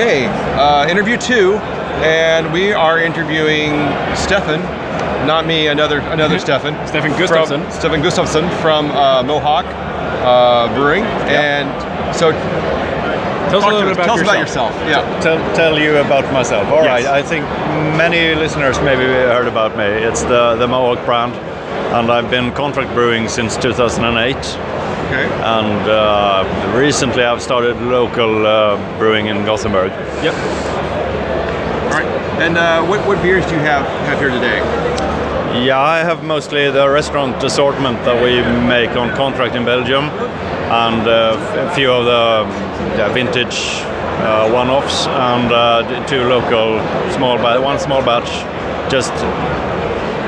Okay, interview 2, and we are interviewing Stefan, not me, another Stefan. Stefan Gustafsson. Stefan Gustafsson from Mohawk Brewing, and so tell us a little bit about yourself. Yeah. Tell you about myself. All right. Yes. I think many listeners maybe heard about me. It's the Mohawk brand, and I've been contract brewing since 2008. Okay. And recently I've started local brewing in Gothenburg. Yep. All right. And what beers do you have here today? Yeah, I have mostly the restaurant assortment that we make on contract in Belgium, and a few of the vintage one-offs, and 2 local one small batch, just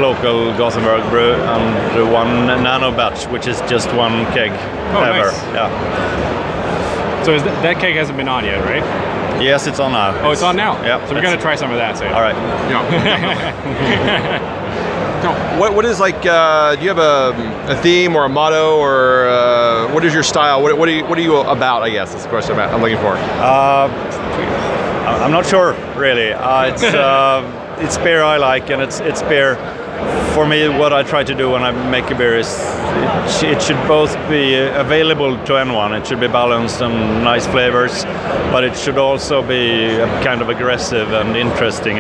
local Gothenburg brew, and 1 nano batch, which is just 1 keg ever. Nice. Yeah. So that keg hasn't been on yet, right? Yes, it's on now. Oh, it's on now? Yeah. So we're going to try some of that. So. All right. Yeah. So what is like? Do you have a theme or a motto, or what is your style? What are you about? I guess that's the question I'm looking for. I'm not sure really. It's beer I like, and it's beer. For me, what I try to do when I make a beer is it should both be available to anyone. It should be balanced and nice flavors, but it should also be kind of aggressive and interesting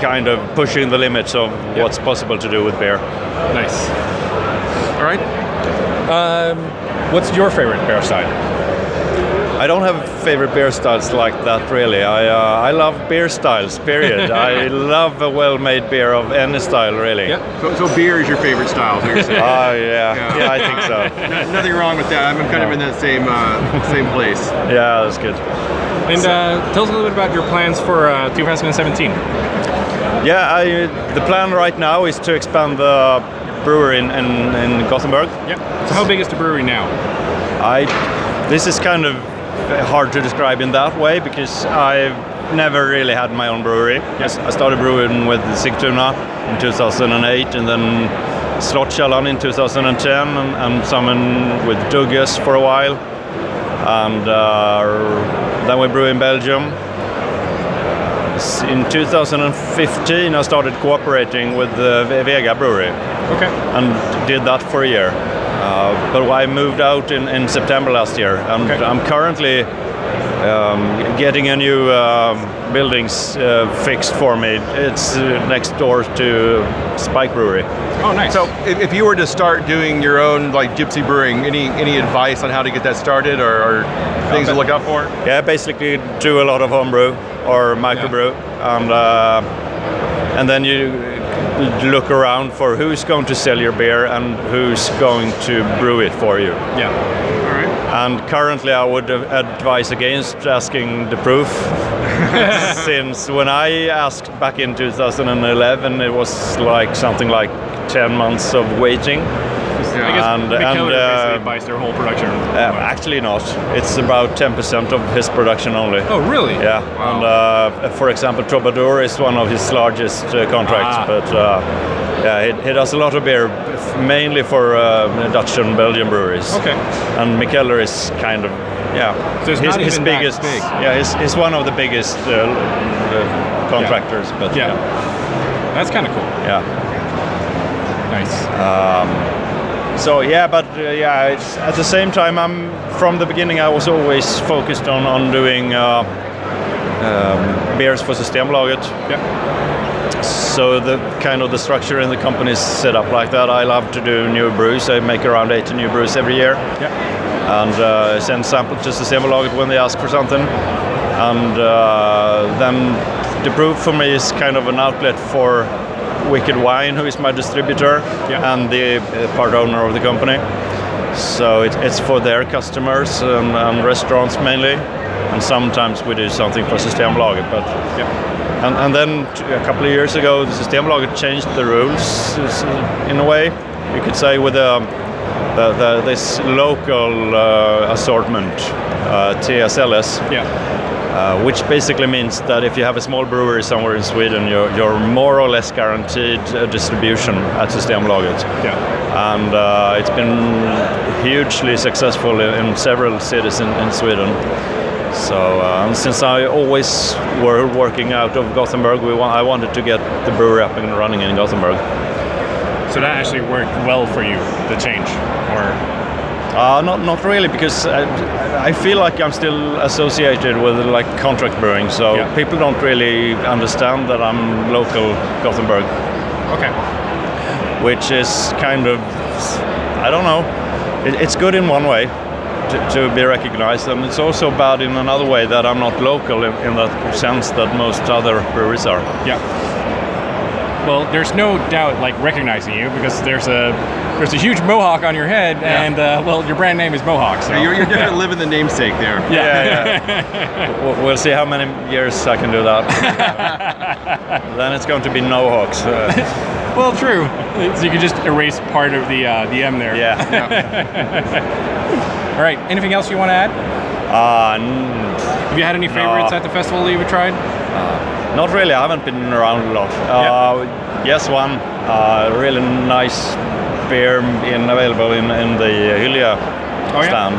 kind of pushing the limits of what's possible to do with beer. Nice. All right. What's your favorite beer style? I don't have favorite beer styles like that really. I love beer styles, period. I love a well-made beer of any style really. Yeah. So beer is your favorite style, so you're saying? Yeah, I think so. Nothing wrong with that. I'm kind of in that same place. Yeah, that's good. And tell us a little bit about your plans for 2017. Yeah, the plan right now is to expand the brewery in Gothenburg. Yeah. So how big is the brewery now? This is kind of hard to describe in that way because I've never really had my own brewery. Yes, I started brewing with Sigtuna in 2008, and then Slottskällan in 2010, and some with Dugges for a while, and then we brew in Belgium. In 2015 I started cooperating with the Vega brewery. Okay. And did that for a year. But I moved out in September last year, and I'm currently getting a new buildings fixed for me. It's next door to Spike Brewery. Oh, nice. So if you were to start doing your own like Gypsy Brewing, any advice on how to get that started, or things to look out for? Yeah, basically do a lot of homebrew or microbrew, and then you look around for who's going to sell your beer and who's going to brew it for you. Yeah. All right. And currently I would advise against asking the proof. Since when I asked back in 2011, it was like something like 10 months of waiting. I guess McKellar basically buys their whole production. Actually not. It's about 10% of his production only. Oh, really? Yeah. Wow. And for example, Troubadour is one of his largest contracts. But he does a lot of beer, mainly for Dutch and Belgian breweries. Okay. And McKellar is kind of So it's not his even biggest. that big. Yeah, he's one of the biggest contractors. But that's kind of cool. Yeah. Nice. So it's, at the same time, from the beginning I was always focused on doing beers for Systembolaget. Yeah. So the structure in the company is set up like that. I love to do new brews. I make around 80 new brews every year. Yeah. And send samples to Systembolaget when they ask for something. And then the brew for me is kind of an outlet for Wicked Wine, who is my distributor and the part owner of the company. So it's for their customers and restaurants mainly, and sometimes we do something for Systembolaget. But and then a couple of years ago, the Systembolaget changed the rules in a way, you could say, with this local assortment, TSLS. Which basically means that if you have a small brewery somewhere in Sweden, you're more or less guaranteed a distribution at Systembolaget. And it's been hugely successful in several cities in Sweden. So and since I always were working out of Gothenburg, I wanted to get the brewery up and running in Gothenburg. So that actually worked well for you, the change, or? Not really, because I feel like I'm still associated with like contract brewing, so people don't really understand that I'm local Gothenburg. Okay. Which is kind of, I don't know, it's good in one way to be recognized, and it's also bad in another way that I'm not local in that sense that most other breweries are. Yeah. Well, there's no doubt like recognizing you, because there's a huge Mohawk on your head, and well, your brand name is Mohawk. So. You're definitely living the namesake there. Yeah. We'll see how many years I can do that. Then it's going to be no Hawks. Well, true. So you can just erase part of the M there. Yeah. All right. Anything else you want to add? Have you had any favorites at the festival that you've tried? Not really. I haven't been around a lot. Yes, one really nice beer available in the Hylja stand.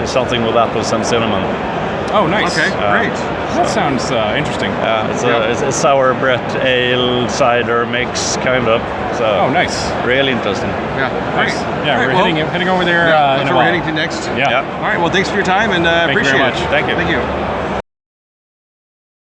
It's something with apples and cinnamon. Oh, nice. Okay, great. That sounds interesting. It's a sour Brett ale cider mix, kind of. So oh, nice. Really interesting. Yeah, great. Yeah, Great. we're heading over there. That's where we're heading to next. Yeah. All right. Well, thanks for your time, and appreciate you very much. it. Thank you. Thank you.